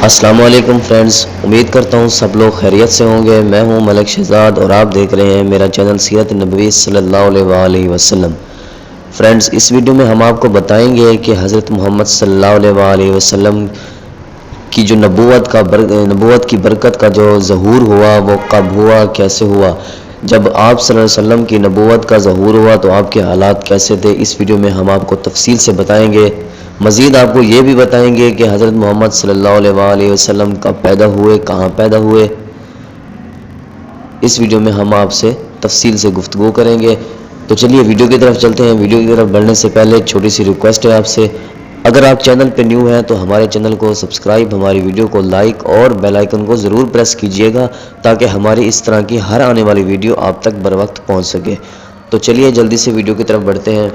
السلام علیکم فرینڈز، امید کرتا ہوں سب لوگ خیریت سے ہوں گے۔ میں ہوں ملک شہزاد اور آپ دیکھ رہے ہیں میرا چینل سیرت نبوی صلی اللہ علیہ وآلہ وسلم۔ فرینڈز، اس ویڈیو میں ہم آپ کو بتائیں گے کہ حضرت محمد صلی اللہ علیہ وآلہ وسلم کی جو نبوت کی برکت کا جو ظہور ہوا وہ کب ہوا، کیسے ہوا۔ جب آپ صلی اللہ علیہ وسلم کی نبوت کا ظہور ہوا تو آپ کے حالات کیسے تھے، اس ویڈیو میں ہم آپ کو تفصیل سے بتائیں گے۔ مزید آپ کو یہ بھی بتائیں گے کہ حضرت محمد صلی اللہ علیہ وآلہ وسلم کب پیدا ہوئے، کہاں پیدا ہوئے۔ اس ویڈیو میں ہم آپ سے تفصیل سے گفتگو کریں گے۔ تو چلیے ویڈیو کی طرف چلتے ہیں۔ ویڈیو کی طرف بڑھنے سے پہلے ایک چھوٹی سی ریکویسٹ ہے آپ سے، اگر آپ چینل پہ نیو ہیں تو ہمارے چینل کو سبسکرائب، ہماری ویڈیو کو لائک اور بیل آئیکن کو ضرور پریس کیجئے گا تاکہ ہماری اس طرح کی ہر آنے والی ویڈیو آپ تک بر وقت پہنچ سکے۔ تو چلیے جلدی سے ویڈیو کی طرف بڑھتے ہیں۔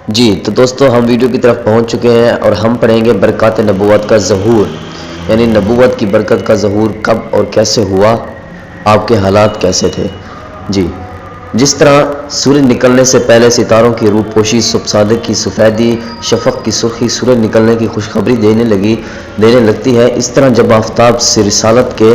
جی تو دوستو، ہم ویڈیو کی طرف پہنچ چکے ہیں اور ہم پڑھیں گے برکات نبوت کا ظہور، یعنی نبوت کی برکت کا ظہور کب اور کیسے ہوا، آپ کے حالات کیسے تھے۔ جی، جس طرح سورج نکلنے سے پہلے ستاروں کی روح پوشی، صبح صادق کی سفیدی، شفق کی سرخی سورج نکلنے کی خوشخبری دینے لگتی ہے، اس طرح جب آفتاب سے رسالت کے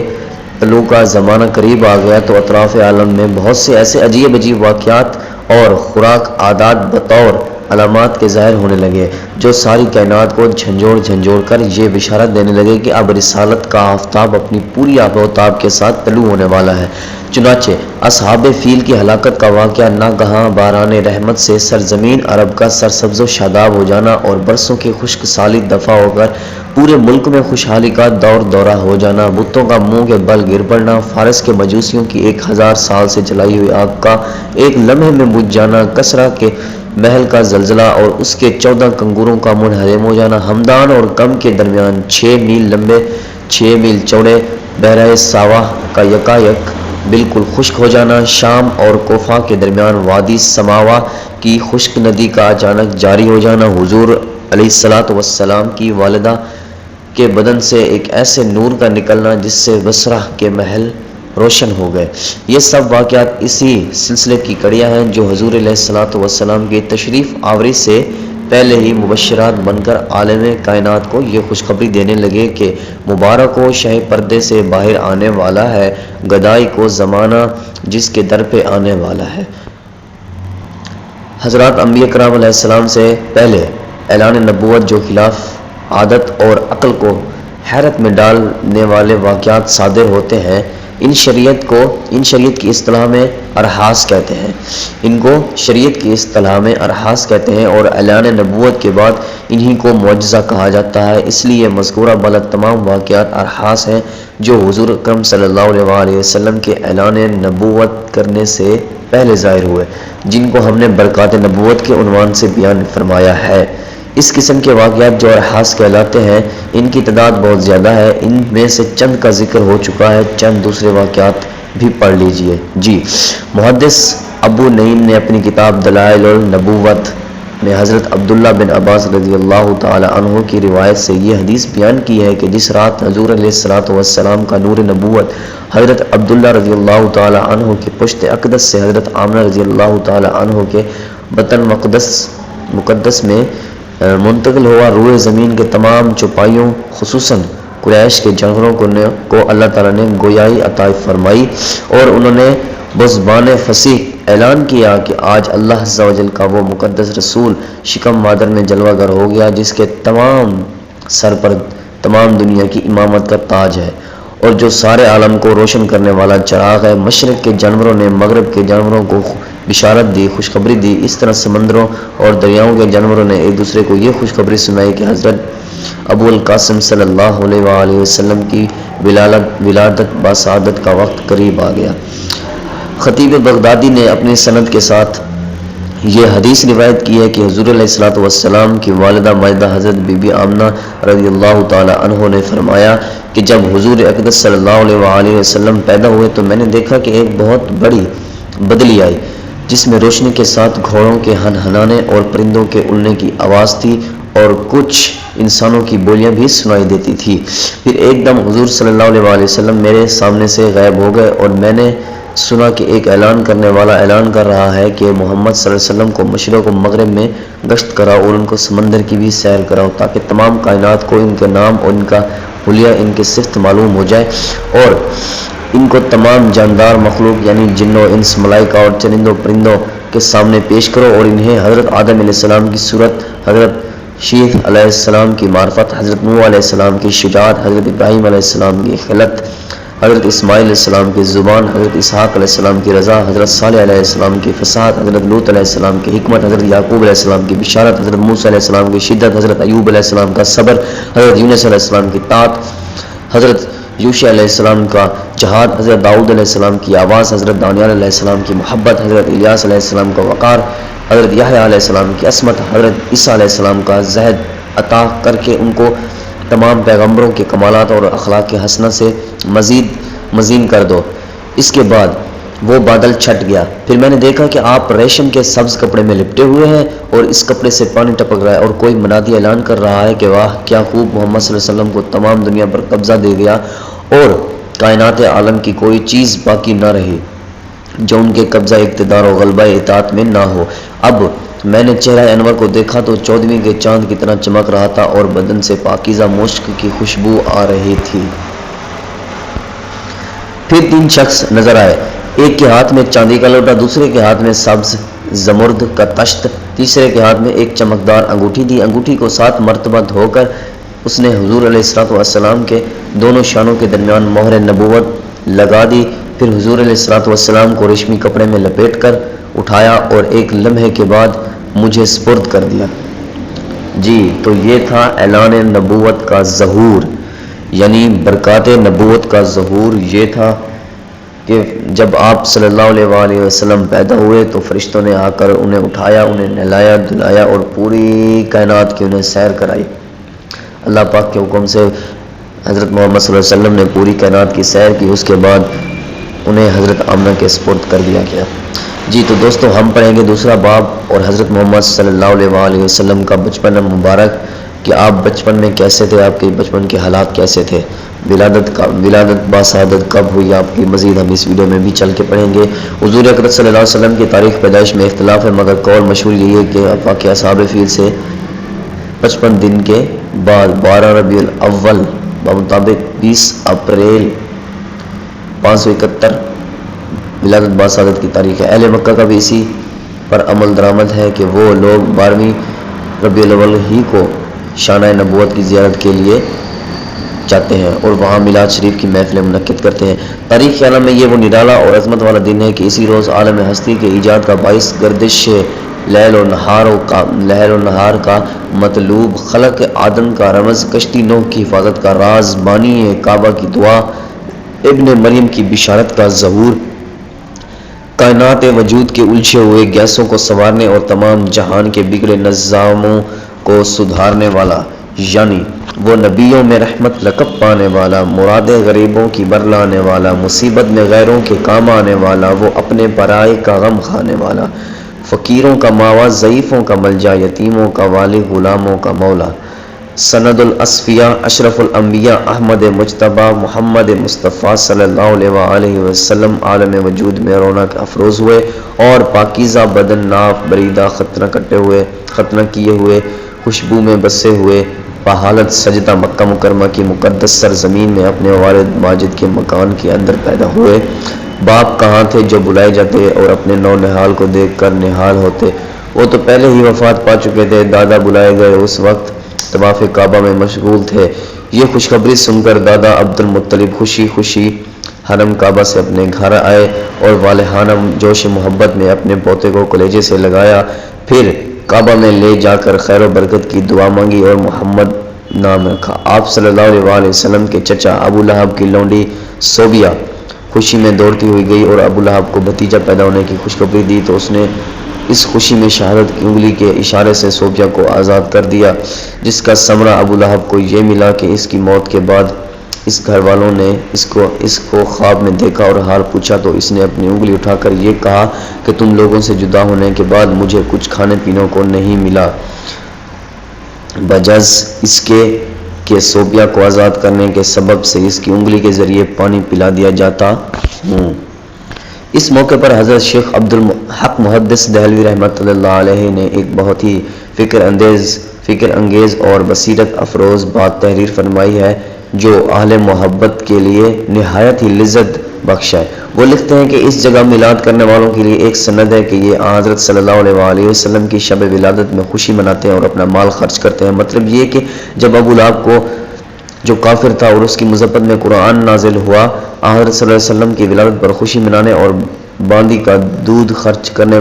طلوع کا زمانہ قریب آ گیا تو اطراف عالم میں بہت سے ایسے عجیب واقعات اور خوراک عادات بطور علامات کے ظاہر ہونے لگے جو ساری کائنات کو جھنجھوڑ کر یہ بشارت دینے لگے کہ اب رسالت کا آفتاب اپنی پوری آب و تاب کے ساتھ طلوع ہونے والا ہے۔ چنانچہ اصحاب فیل کی ہلاکت کا واقعہ ناگہاں باران رحمت سے سرزمین عرب کا سرسبز و شاداب ہو جانا اور برسوں کی خشک سالی دفع ہو کر پورے ملک میں خوشحالی کا دورہ ہو جانا، بتوں کا منہ کے بل گر پڑنا، فارس کے مجوسیوں کی 1000 سال سے جلائی ہوئی آگ کا ایک لمحے میں بجھ جانا، کسرا کے محل کا زلزلہ اور اس کے 14 کنگوروں کا منہدم ہو جانا، ہمدان اور کم کے درمیان 6 میل لمبے 6 میل چوڑے بحیرہ ساواح کا یکایک بالکل خشک ہو جانا، شام اور کوفہ کے درمیان وادی سماوا کی خشک ندی کا اچانک جاری ہو جانا، حضور علیہ السلام کی والدہ کے بدن سے ایک ایسے نور کا نکلنا جس سے بصرہ کے محل روشن ہو گئے۔ یہ سب واقعات اسی سلسلے کی کڑیاں ہیں جو حضور علیہ السلام کی تشریف آوری سے پہلے ہی مبشرات بن کر عالم کائنات کو یہ خوشخبری دینے لگے کہ مبارک ہو شہ پردے سے باہر آنے والا ہے، گدائی کو زمانہ جس کے در پہ آنے والا ہے۔ حضرات انبیاء کرام علیہ السلام سے پہلے اعلان نبوت جو خلاف عادت اور عقل کو حیرت میں ڈالنے والے واقعات صادر ہوتے ہیں، ان شریعت کی اصطلاح میں ارحاس کہتے ہیں۔ ان کو شریعت کی اصطلاح میں ارحاس کہتے ہیں اور اعلان نبوت کے بعد انہی کو معجزہ کہا جاتا ہے۔ اس لیے مذکورہ بالا تمام واقعات ارحاس ہیں جو حضور اکرم صلی اللہ علیہ وآلہ وسلم کے اعلان نبوت کرنے سے پہلے ظاہر ہوئے، جن کو ہم نے برکات نبوت کے عنوان سے بیان فرمایا ہے۔ اس قسم کے واقعات جو ارحاس کہلاتے ہیں، ان کی تعداد بہت زیادہ ہے، ان میں سے چند کا ذکر ہو چکا ہے، چند دوسرے واقعات بھی پڑھ لیجئے۔ جی، محدث ابو نعیم نے اپنی کتاب دلائل النبوت میں حضرت عبداللہ بن عباس رضی اللہ تعالی عنہ کی روایت سے یہ حدیث بیان کی ہے کہ جس رات حضور علیہ السلام کا نور نبوت حضرت عبداللہ رضی اللہ تعالی عنہ کی پشت اقدس سے حضرت آمنہ رضی اللہ تعالی عنہ کے بطن مقدس میں منتقل ہوا، روئے زمین کے تمام چوپائیوں خصوصاً قریش کے جانوروں کو اللہ تعالیٰ نے گویائی عطا فرمائی اور انہوں نے بزبان فصیح اعلان کیا کہ آج اللہ عز و جل کا وہ مقدس رسول شکم مادر میں جلوہ گر ہو گیا جس کے سر پر تمام دنیا کی امامت کا تاج ہے اور جو سارے عالم کو روشن کرنے والا چراغ ہے۔ مشرق کے جانوروں نے مغرب کے جانوروں کو بشارت دی، خوشخبری دی، اس طرح سمندروں اور دریاؤں کے جانوروں نے ایک دوسرے کو یہ خوشخبری سنائی کہ حضرت ابو القاسم صلی اللہ علیہ وآلہ وسلم کی ولادت بسعادت کا وقت قریب آ گیا۔ خطیب بغدادی نے اپنی سند کے ساتھ یہ حدیث روایت کی ہے کہ حضور علیہ السلام کی والدہ ماجدہ حضرت بی بی آمنہ رضی اللہ تعالی عنہ نے فرمایا کہ جب حضور اقدس صلی اللہ علیہ وآلہ وسلم پیدا ہوئے تو میں نے دیکھا کہ ایک بہت بڑی بدلی آئی جس میں روشنی کے ساتھ گھوڑوں کے ہنہنانے اور پرندوں کے اڑنے کی آواز تھی اور کچھ انسانوں کی بولیاں بھی سنائی دیتی تھی۔ پھر ایک دم حضور صلی اللہ علیہ وآلہ وسلم میرے سامنے سے غائب ہو گئے اور میں نے سنا کہ ایک اعلان کرنے والا اعلان کر رہا ہے کہ محمد صلی اللہ علیہ وسلم کو مشرق و مغرب میں گشت کراؤ اور ان کو سمندر کی بھی سیر کراؤ تاکہ تمام کائنات کو ان کے نام اور ان کا حلیہ ان کی صفت معلوم ہو جائے اور ان کو تمام جاندار مخلوق یعنی جنوں انس ملائکہ اور چرندوں پرندوں کے سامنے پیش کرو اور انہیں حضرت آدم علیہ السلام کی صورت، حضرت شیث علیہ السلام کی معرفت، حضرت نوح علیہ السلام کی شجاعت، حضرت ابراہیم علیہ السلام کی خلت، حضرت اسماعیل علیہ السلام کی زبان، حضرت اسحاق علیہ السلام کی رضا، حضرت صالح علیہ السلام کی فصاحت، حضرت لوط علیہ السلام کی حکمت، حضرت یعقوب علیہ السلام کی بشارت، حضرت موسیٰ علیہ السلام کی شدت، حضرت ایوب علیہ السلام کا صبر، حضرت یونس علیہ السلام کی طاعت، حضرت یوشع علیہ السلام کا جہاد، حضرت داؤد علیہ السلام کی آواز، حضرت دانیال علیہ السلام کی محبت، حضرت الیاس علیہ السلام کا وقار، حضرت یحییٰ علیہ السلام کی عصمت، حضرت عیسیٰ علیہ السلام کا زہد عطا کر کے ان کو تمام پیغمبروں کے کمالات اور اخلاق حسنہ سے مزین کر دو۔ اس کے بعد وہ بادل چھٹ گیا، پھر میں نے دیکھا کہ آپ ریشم کے سبز کپڑے میں لپٹے ہوئے ہیں اور اس کپڑے سے پانی ٹپک رہا ہے اور کوئی منادی اعلان کر رہا ہے کہ واہ کیا خوب، محمد صلی اللہ علیہ وسلم کو تمام دنیا پر قبضہ دے گیا اور کائنات عالم کی کوئی چیز باقی نہ رہی جو ان کے قبضہ اقتدار و غلبہ اطاعت میں نہ ہو۔ اب میں نے چہرہ انور کو دیکھا تو 14ویں کے چاند کی طرح چمک رہا تھا اور بدن سے پاکیزہ مشک کی خوشبو آ رہی تھی۔ پھر 3 شخص نظر آئے، ایک کے ہاتھ میں چاندی کا لوٹا، دوسرے کے ہاتھ میں سبز زمرد کا تشت، تیسرے کے ہاتھ میں ایک چمکدار انگوٹھی دی۔ انگوٹھی کو 7 مرتبہ دھو کر اس نے حضور علیہ السلام کے دونوں شانوں کے درمیان مہر نبوت لگا دی، پھر حضور علیہ السلام کو ریشمی کپڑے میں لپیٹ کر اٹھایا اور ایک لمحے کے بعد مجھے سپرد کر دیا۔ جی تو یہ تھا اعلان نبوت کا ظہور، یعنی برکات نبوت کا ظہور یہ تھا کہ جب آپ صلی اللہ علیہ وآلہ وسلم پیدا ہوئے تو فرشتوں نے آ کر انہیں اٹھایا، انہیں نہلایا دھلایا اور پوری کائنات کی انہیں سیر کرائی۔ اللہ پاک کے حکم سے حضرت محمد صلی اللہ علیہ وسلم نے پوری کائنات کی سیر کی، اس کے بعد انہیں حضرت آمنہ کے سپرد کر دیا گیا۔ جی تو دوستو ہم پڑھیں گے دوسرا باب اور حضرت محمد صلی اللہ علیہ وآلہ وسلم کا بچپن مبارک کہ آپ بچپن میں کیسے تھے، آپ کے بچپن کے حالات کیسے تھے، ولادت باسعادت کب ہوئی آپ کی، مزید ہم اس ویڈیو میں بھی چل کے پڑھیں گے۔ حضور اکرم صلی اللہ علیہ وسلم کی تاریخ پیدائش میں اختلاف ہے، مگر قول مشہور یہی ہے کہ واقعہ اصحاب فیل سے 55 دن کے بعد 12 ربیع الاول بمطابق 20 اپریل 571 ولادت باسعادت کی تاریخ ہے۔ اہل مکہ کا بھی اسی پر عمل درآمد ہے کہ وہ لوگ 12ویں ربیع الاول ہی کو شانہ نبوت کی زیارت کے لیے جاتے ہیں اور وہاں میلاد شریف کی محفلیں منعقد کرتے ہیں۔ تاریخ عالم میں یہ وہ نرالا اور عظمت والا دن ہے کہ اسی روز عالم ہستی کے ایجاد کا باعث گردش لیل و نہار کا مطلوب، خلق آدم کا رمز، کشتی نوح کی حفاظت کا راز، بانی کعبہ کی دعا، ابن مریم کی بشارت کا ظہور، کائنات وجود کے الجھے ہوئے گیسوں کو سنوارنے اور تمام جہان کے بگڑے نظاموں کو سدھارنے والا، یعنی وہ نبیوں میں رحمت لقب پانے والا، مراد غریبوں کی برلانے والا، مصیبت میں غیروں کے کام آنے والا، وہ اپنے پرائے کا غم کھانے والا، فقیروں کا ماوا، ضعیفوں کا ملجا، یتیموں کا والی، غلاموں کا مولا، سند الاصفیاء، اشرف الانبیاء، احمد مجتبی، محمد مصطفیٰ صلی اللہ علیہ وآلہ وسلم عالم وجود میں رونق افروز ہوئے اور پاکیزہ بدن، ناف بریدہ، ختنہ کیے ہوئے، خوشبو میں بسے ہوئے، بحالت سجدہ مکہ مکرمہ کی مقدس سرزمین میں اپنے والد ماجد کے مکان کے اندر پیدا ہوئے۔ باپ کہاں تھے جو بلائے جاتے اور اپنے نو نہال کو دیکھ کر نہال ہوتے، وہ تو پہلے ہی وفات پا چکے تھے۔ دادا بلائے گئے اس وقت طواف کعبہ میں مشغول تھے۔ یہ خوشخبری سن کر دادا عبد المطلب خوشی خوشی حرم کعبہ سے اپنے گھر آئے اور والہانہ جوش محبت میں اپنے پوتے کو کلیجے سے لگایا، پھر کعبہ میں لے جا کر خیر و برکت کی دعا مانگی اور محمد نام رکھا۔ آپ صلی اللہ علیہ وآلہ وسلم کے چچا ابو لہب کی لونڈی صوبیہ خوشی میں دوڑتی ہوئی گئی اور ابو لہب کو بھتیجا پیدا ہونے کی خوشخبری دی تو اس نے اس خوشی میں شہادت کی انگلی کے اشارے سے صوبیہ کو آزاد کر دیا، جس کا ثمرہ ابو لہب کو یہ ملا کہ اس کی موت کے بعد اس گھر والوں نے اس کو خواب میں دیکھا اور حال پوچھا تو اس نے اپنی انگلی اٹھا کر یہ کہا کہ تم لوگوں سے جدا ہونے کے بعد مجھے کچھ کھانے پینے کو نہیں ملا بجز اس کے کہ صوبیہ کو آزاد کرنے کے سبب سے اس کی انگلی کے ذریعے پانی پلا دیا جاتا ہوں۔ اس موقع پر حضرت شیخ عبدالحق محدث دہلوی رحمۃ اللہ علیہ نے ایک بہت ہی فکر انگیز اور بصیرت افروز بات تحریر فرمائی ہے جو اہل محبت کے لیے نہایت ہی لذت بخش ہے۔ وہ لکھتے ہیں کہ اس جگہ میلاد کرنے والوں کے لیے ایک سند ہے کہ یہ حضرت صلی اللہ علیہ وآلہ وسلم کی شب ولادت میں خوشی مناتے ہیں اور اپنا مال خرچ کرتے ہیں۔ مطلب یہ کہ جب ابو لہب کو جو کافر تھا اور اس کی مذمت میں قرآن نازل ہوا، حضرت صلی اللہ علیہ وسلم کی ولادت پر خوشی منانے اور باندی کا دودھ خرچ کرنے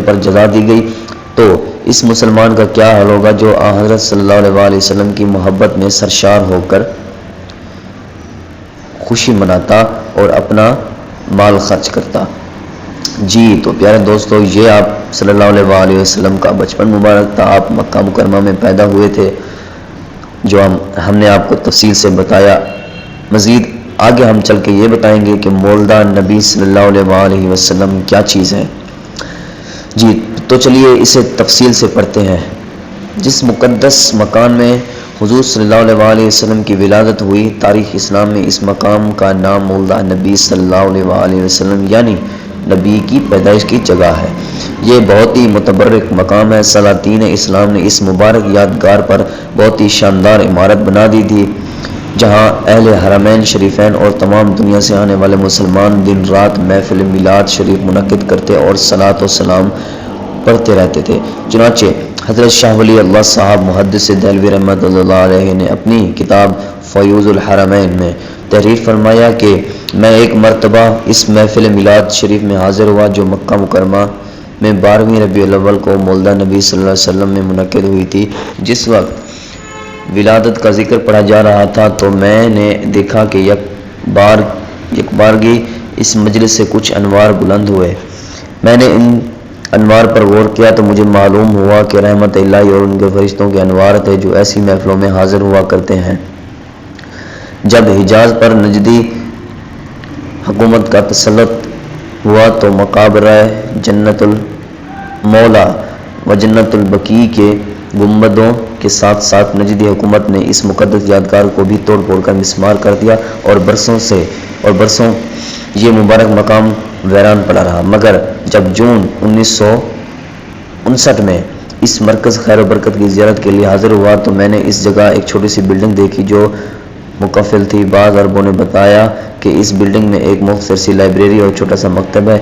پر جزا دی گئی، تو اس مسلمان کا کیا حال ہوگا جو حضرت صلی اللہ علیہ وآلہ وسلم کی محبت میں سرشار ہو کر خوشی مناتا اور اپنا مال خرچ کرتا۔ جی تو پیارے دوستو، یہ آپ صلی اللہ علیہ وآلہ وسلم کا بچپن مبارک تھا۔ آپ مکہ مکرمہ میں پیدا ہوئے تھے، جو ہم نے آپ کو تفصیل سے بتایا۔ مزید آگے ہم چل کے یہ بتائیں گے کہ مولدہ نبی صلی اللہ علیہ وآلہ وسلم کیا چیز ہے۔ جی تو چلیے اسے تفصیل سے پڑھتے ہیں۔ جس مقدس مکان میں حضور صلی اللہ علیہ وآلہ وسلم کی ولادت ہوئی، تاریخ اسلام میں اس مقام کا نام مولدہ نبی صلی اللہ علیہ وآلہ وسلم یعنی نبی کی پیدائش کی جگہ ہے۔ یہ بہت ہی متبرک مقام ہے۔ سلاطین اسلام نے اس مبارک یادگار پر بہت ہی شاندار عمارت بنا دی تھی، جہاں اہل حرمین شریفین اور تمام دنیا سے آنے والے مسلمان دن رات محفل میلاد شریف منعقد کرتے اور صلاۃ و سلام پڑھتے رہتے تھے۔ چنانچہ حضرت شاہ ولی اللہ صاحب محدث دہلوی رحمۃ اللہ علیہ نے اپنی کتاب فیوض الحرمین میں تحریر فرمایا کہ میں ایک مرتبہ اس محفل میلاد شریف میں حاضر ہوا جو مکہ مکرمہ میں 12ویں ربیع الاول کو مولدہ نبی صلی اللہ علیہ وسلم میں منعقد ہوئی تھی۔ جس وقت ولادت کا ذکر پڑھا جا رہا تھا تو میں نے دیکھا کہ یک بارگی اس مجلس سے کچھ انوار بلند ہوئے۔ میں نے ان انوار پر غور کیا تو مجھے معلوم ہوا کہ رحمت اللہ اور ان کے فرشتوں کے انوار تھے جو ایسی محفلوں میں حاضر ہوا کرتے ہیں۔ جب حجاز پر نجدی حکومت کا تسلط ہوا تو مقابرہ جنت المولا و جنت البقیع کے گنبدوں کے ساتھ ساتھ نجدی حکومت نے اس مقدس یادگار کو بھی توڑ پھوڑ کر مسمار کر دیا اور برسوں یہ مبارک مقام ویران پڑا رہا، مگر جب جون 1959 میں اس مرکز خیر و برکت کی زیارت کے لیے حاضر ہوا تو میں نے اس جگہ ایک چھوٹی سی بلڈنگ دیکھی جو مکفل تھی۔ بعض عربوں نے بتایا کہ اس بلڈنگ میں ایک مختصر سی لائبریری اور چھوٹا سا مکتب ہے۔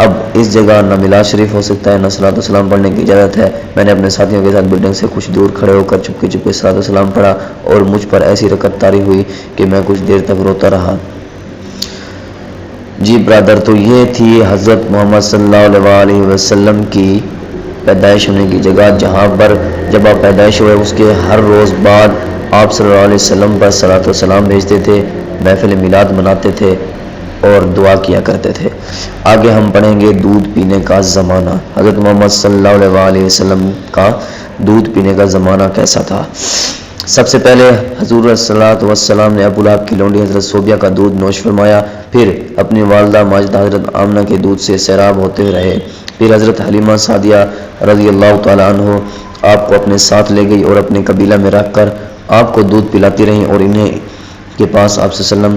اب اس جگہ نہ میلاد شریف ہو سکتا ہے نہ صلاۃ و سلام پڑھنے کی اجازت ہے۔ میں نے اپنے ساتھیوں کے ساتھ بلڈنگ سے کچھ دور کھڑے ہو کر چپکے صلاۃ و سلام پڑھا اور مجھ پر ایسی رکعت طاری ہوئی کہ میں کچھ دیر تک روتا رہا۔ جی برادر، تو یہ تھی حضرت محمد صلی اللہ علیہ وآلہ وسلم کی پیدائش ہونے کی جگہ، جہاں پر جب آپ پیدائش ہوئے اس کے ہر روز بعد آپ صلی اللہ علیہ وسلم پر صلاۃ و سلام بھیجتے تھے، محفل میلاد مناتے تھے اور دعا کیا کرتے تھے۔ آگے ہم پڑھیں گے دودھ پینے کا زمانہ۔ حضرت محمد صلی اللہ علیہ وآلہ وسلم کا دودھ پینے کا زمانہ کیسا تھا؟ سب سے پہلے حضور صلی اللہ علیہ وسلم نے ابو لہب کی لونڈی حضرت صوبیہ کا دودھ نوش فرمایا، پھر اپنی والدہ ماجدہ حضرت آمنہ کے دودھ سے سیراب ہوتے رہے۔ پھر حضرت حلیمہ سعدیہ رضی اللہ تعالیٰ عنہ آپ کو اپنے ساتھ لے گئی اور اپنے قبیلہ میں رکھ کر آپ کو دودھ پلاتی رہیں اور انہیں کے پاس آپ صلی اللہ علیہ وسلم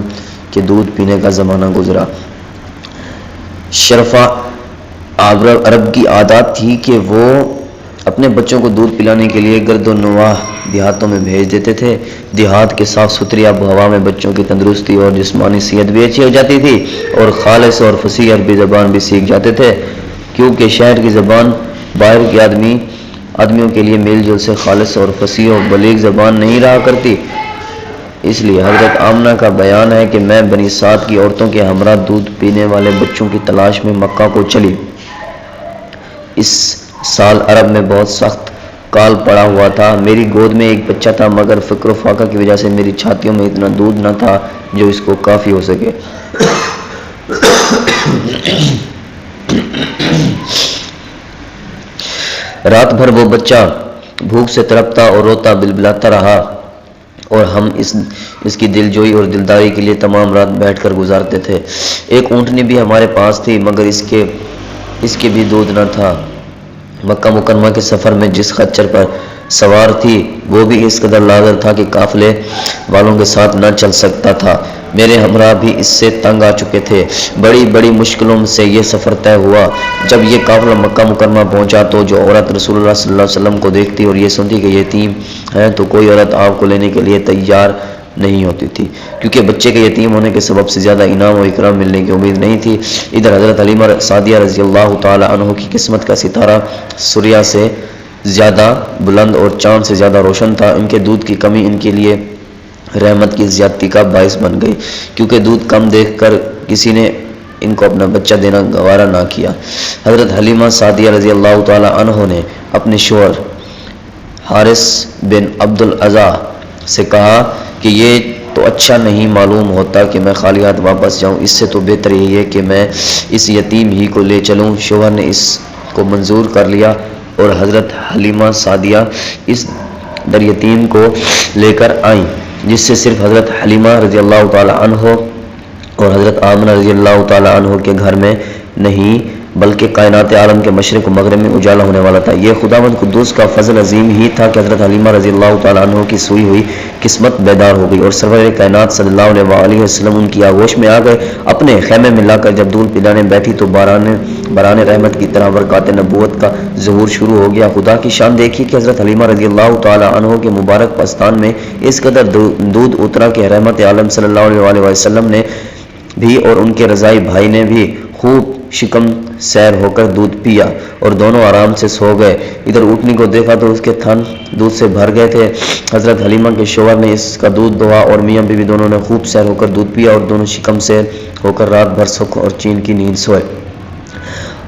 کے دودھ پینے کا زمانہ گزرا۔ شرفا عرب کی عادات تھی کہ وہ اپنے بچوں کو دودھ پلانے کے لیے گرد و نواح دیہاتوں میں بھیج دیتے تھے۔ دیہات کے صاف ستھری آب و ہوا میں بچوں کی تندرستی اور جسمانی صحت بھی اچھی ہو جاتی تھی اور خالص اور فصیح عربی زبان بھی سیکھ جاتے تھے، کیونکہ شہر کی زبان باہر کے آدمیوں کے لیے میل جول سے خالص اور فصیح و بلیغ زبان نہیں رہا کرتی۔ اس لیے حضرت آمنہ کا بیان ہے کہ میں بنی سعد کی عورتوں کے ہمراہ دودھ پینے والے بچوں کی تلاش میں مکہ کو چلی۔ اس سال عرب میں بہت سخت کال پڑا ہوا تھا۔ میری گود میں ایک بچہ تھا، مگر فکر و فاقہ کی وجہ سے میری چھاتیوں میں اتنا دودھ نہ تھا جو اس کو کافی ہو سکے۔ رات بھر وہ بچہ بھوک سے تڑپتا اور روتا بلبلاتا رہا اور ہم اس کی دلجوئی اور دلداری کے لیے تمام رات بیٹھ کر گزارتے تھے۔ ایک اونٹنی بھی ہمارے پاس تھی، مگر اس کے بھی دودھ نہ تھا۔ مکہ مکرمہ کے سفر میں جس خچر پر سوار تھی وہ بھی اس قدر لاغر تھا کہ قافلے والوں کے ساتھ نہ چل سکتا تھا۔ میرے ہمراہ بھی اس سے تنگ آ چکے تھے۔ بڑی بڑی مشکلوں سے یہ سفر طے ہوا۔ جب یہ قافلہ مکہ مکرمہ پہنچا تو جو عورت رسول اللہ صلی اللہ علیہ وسلم کو دیکھتی اور یہ سنتی کہ یتیم ہیں تو کوئی عورت آپ کو لینے کے لیے تیار نہیں ہوتی تھی، کیونکہ بچے کے یتیم ہونے کے سبب سے زیادہ انعام و اکرام ملنے کی امید نہیں تھی۔ ادھر حضرت حلیمہ سعدیہ رضی اللہ تعالی عنہ کی قسمت کا ستارہ سوریا سے زیادہ بلند اور چاند سے زیادہ روشن تھا۔ ان کے دودھ کی کمی ان کے لیے رحمت کی زیادتی کا باعث بن گئی، کیونکہ دودھ کم دیکھ کر کسی نے ان کو اپنا بچہ دینا گوارا نہ کیا۔ حضرت حلیمہ سعدیہ رضی اللہ تعالی عنہ نے اپنے شوہر حارث بن عبد العزا سے کہا کہ یہ تو اچھا نہیں معلوم ہوتا کہ میں خالی ہاتھ واپس جاؤں، اس سے تو بہتر یہی ہے کہ میں اس یتیم ہی کو لے چلوں۔ شوہر نے اس کو منظور کر لیا اور حضرت حلیمہ سعدیہ اس در یتیم کو لے کر آئیں، جس سے صرف حضرت حلیمہ رضی اللہ تعالی عنہ اور حضرت آمنہ رضی اللہ تعالی عنہ کے گھر میں نہیں بلکہ کائنات عالم کے مشرق و مغرب میں اجالا ہونے والا تھا۔ یہ خداوند قدوس کا فضل عظیم ہی تھا کہ حضرت حلیمہ رضی اللہ تعالی عنہ کی سوئی ہوئی قسمت بیدار ہو گئی اور سرور کائنات صلی اللہ علیہ وسلم ان کی آغوش میں آ گئے۔ اپنے خیمے میں لا کر جب دودھ پلانے بیٹھی تو باران رحمت کی طرح برکات نبوت کا ظہور شروع ہو گیا۔ خدا کی شان دیکھیے کہ حضرت حلیمہ رضی اللہ تعالی عنہ کے مبارک پستان میں اس قدر دودھ اترا کہ رحمت عالم صلی اللہ علیہ وسلم نے بھی اور ان کے رضائی بھائی نے بھی خوب شکم سیر ہو کر دودھ پیا اور دونوں آرام سے سو گئے۔ ادھر اونٹنی کو دیکھا تو اس کے تھن دودھ سے بھر گئے تھے۔ حضرت حلیمہ کے شوہر نے اس کا دودھ دہا اور میاں بیوی دونوں نے خوب سیر ہو کر دودھ پیا اور دونوں شکم سیر ہو کر رات بھر سکھ اور چین کی نیند سوئے۔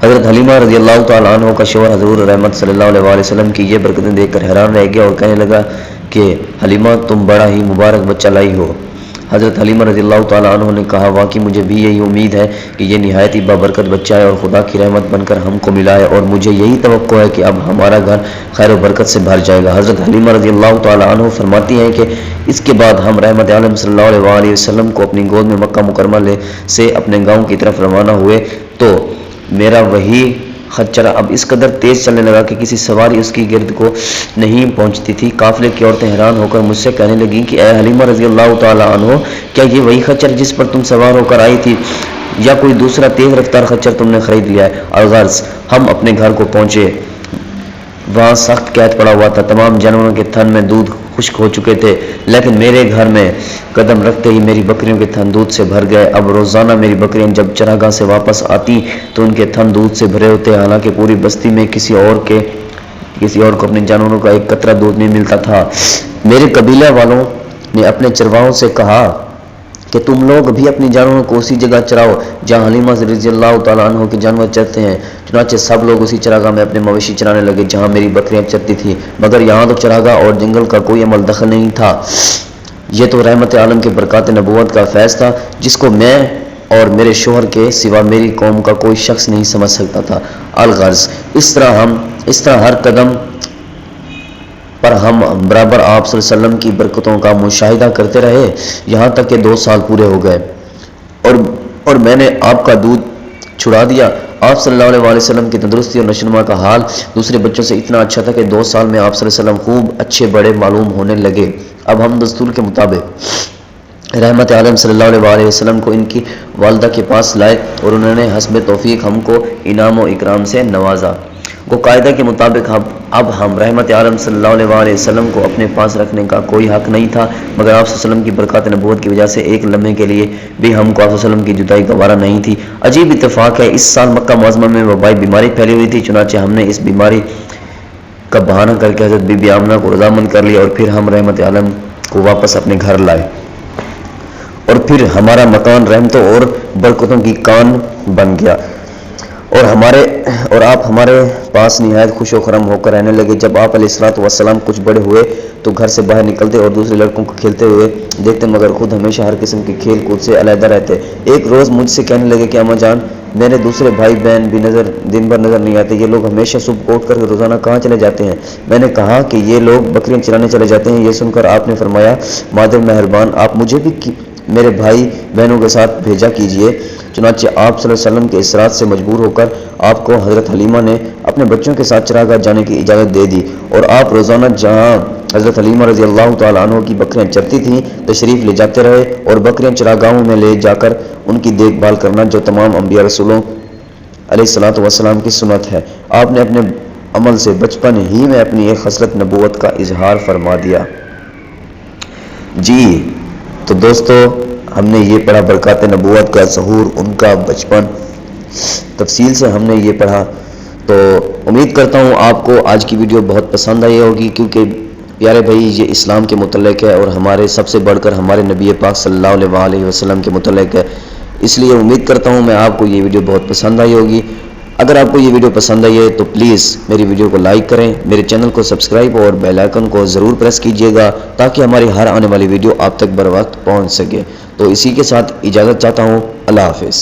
حضرت حلیمہ رضی اللہ تعالی عنہ کا شوہر حضور رحمت صلی اللہ علیہ وسلم کی یہ برکتیں دیکھ کر حیران رہ گیا اور کہنے لگا کہ حلیمہ تم بڑا ہی مبارک بچہ لائی ہو۔ حضرت حلیمہ رضی اللہ تعالیٰ عنہ نے کہا واقعی مجھے بھی یہی امید ہے کہ یہ نہایت ہی بابرکت بچہ ہے اور خدا کی رحمت بن کر ہم کو ملا ہے، اور مجھے یہی توقع ہے کہ اب ہمارا گھر خیر و برکت سے بھر جائے گا۔ حضرت حلیمہ رضی اللہ تعالیٰ عنہ فرماتی ہیں کہ اس کے بعد ہم رحمت عالم صلی اللہ علیہ وسلم کو اپنی گود میں مکہ مکرمہ سے اپنے گاؤں کی طرف روانہ ہوئے تو میرا وہی خچر اب اس قدر تیز چلنے لگا کہ کسی سواری اس کی گرد کو نہیں پہنچتی تھی۔ قافلے کی عورتیں حیران ہو کر مجھ سے کہنے لگیں کہ اے حلیمہ رضی اللہ تعالی عنہ، کیا یہ وہی خچر جس پر تم سوار ہو کر آئی تھی یا کوئی دوسرا تیز رفتار خچر تم نے خرید لیا ہے؟ الغرض ہم اپنے گھر کو پہنچے، وہاں سخت قحط پڑا ہوا تھا، تمام جانوروں کے تھن میں دودھ خشک ہو چکے تھے، لیکن میرے گھر میں قدم رکھتے ہی میری بکریوں کے تھن دودھ سے بھر گئے۔ اب روزانہ میری بکریاں جب چراگاہ سے واپس آتی تو ان کے تھن دودھ سے بھرے ہوتے، حالانکہ پوری بستی میں کسی اور کو اپنے جانوروں کا ایک قطرہ دودھ نہیں ملتا تھا۔ میرے قبیلہ والوں نے اپنے چرواہوں سے کہا کہ تم لوگ بھی اپنی جانوروں کو اسی جگہ چراؤ جہاں حلیمہ رضی اللہ تعالیٰ عنہ کے جانور چرتے ہیں۔ چنانچہ سب لوگ اسی چراگاہ میں اپنے مویشی چرانے لگے جہاں میری بکریاں چرتی تھیں، مگر یہاں تو چراگاہ اور جنگل کا کوئی عمل دخل نہیں تھا۔ یہ تو رحمت عالم کے برکات نبوت کا فیض تھا جس کو میں اور میرے شوہر کے سوا میری قوم کا کوئی شخص نہیں سمجھ سکتا تھا۔ الغرض اس طرح ہر قدم پر ہم برابر آپ صلی اللہ علیہ وسلم کی برکتوں کا مشاہدہ کرتے رہے، یہاں تک کہ 2 سال پورے ہو گئے اور میں نے آپ کا دودھ چھڑا دیا۔ آپ صلی اللہ علیہ وسلم کی تندرستی اور نشوونما کا حال دوسرے بچوں سے اتنا اچھا تھا کہ 2 سال میں آپ صلی اللہ علیہ وسلم خوب اچھے بڑے معلوم ہونے لگے۔ اب ہم دستور کے مطابق رحمت عالم صلی اللہ علیہ وسلم کو ان کی والدہ کے پاس لائے اور انہوں نے حسب توفیق ہم کو انعام و اکرام سے نوازا۔ وہ قاعدہ کے مطابق اب ہم رحمت عالم صلی اللہ علیہ وسلم کو اپنے پاس رکھنے کا کوئی حق نہیں تھا، مگر آپ صلی اللہ علیہ وسلم کی برکات نبوت کی وجہ سے ایک لمحے کے لیے بھی ہم کو آپ صلی اللہ علیہ وسلم کی جدائی گوارا نہیں تھی۔ عجیب اتفاق ہے، اس سال مکہ معظمہ میں وبائی بیماری پھیلی ہوئی تھی، چنانچہ ہم نے اس بیماری کا بہانہ کر کے حضرت بی بی آمنہ کو رضامند کر لیا اور پھر ہم رحمت عالم کو واپس اپنے گھر لائے اور پھر ہمارا مکان رحمتوں اور برکتوں کی کان بن گیا اور آپ ہمارے پاس نہایت خوش و خرم ہو کر رہنے لگے۔ جب آپ علیہ الصلوۃ والسلام کچھ بڑے ہوئے تو گھر سے باہر نکلتے اور دوسرے لڑکوں کو کھیلتے ہوئے دیکھتے، مگر خود ہمیشہ ہر قسم کے کھیل کود سے علیحدہ رہتے۔ ایک روز مجھ سے کہنے لگے کہ اماں جان، میرے دوسرے بھائی بہن بھی دن بھر نظر نہیں آتے، یہ لوگ ہمیشہ صبح کو اٹھ کر روزانہ کہاں چلے جاتے ہیں؟ میں نے کہا کہ یہ لوگ بکریاں چرانے چلے جاتے ہیں۔ یہ سن کر آپ نے فرمایا، مادر مہربان، آپ مجھے بھی میرے بھائی بہنوں کے ساتھ بھیجا کیجیے۔ چنانچہ آپ صلی اللہ علیہ وسلم کے اصرار سے مجبور ہو کر آپ کو حضرت حلیمہ نے اپنے بچوں کے ساتھ چراگاہ جانے کی اجازت دے دی، اور آپ روزانہ جہاں حضرت حلیمہ رضی اللہ تعالیٰ عنہ کی بکریاں چرتی تھیں تشریف لے جاتے رہے، اور بکریاں چراگاہوں میں لے جا کر ان کی دیکھ بھال کرنا جو تمام انبیاء رسولوں علیہ الصلوۃ والسلام کی سنت ہے۔ آپ نے اپنے عمل سے بچپن ہی میں اپنی ایک خصلت نبوت کا اظہار فرما دیا۔ جی تو دوستو، ہم نے یہ پڑھا برکات نبوت کا ظہور، ان کا بچپن، تفصیل سے ہم نے یہ پڑھا۔ تو امید کرتا ہوں آپ کو آج کی ویڈیو بہت پسند آئی ہوگی، کیونکہ پیارے بھائی یہ اسلام کے متعلق ہے اور ہمارے سب سے بڑھ کر ہمارے نبی پاک صلی اللہ علیہ وسلم کے متعلق ہے، اس لیے امید کرتا ہوں میں آپ کو یہ ویڈیو بہت پسند آئی ہوگی۔ اگر آپ کو یہ ویڈیو پسند آئی ہے تو پلیز میری ویڈیو کو لائک کریں، میرے چینل کو سبسکرائب اور بیل آئیکن کو ضرور پریس کیجیے گا تاکہ ہماری ہر آنے والی ویڈیو آپ تک بر وقت پہنچ سکے۔ تو اسی کے ساتھ اجازت چاہتا ہوں، اللہ حافظ۔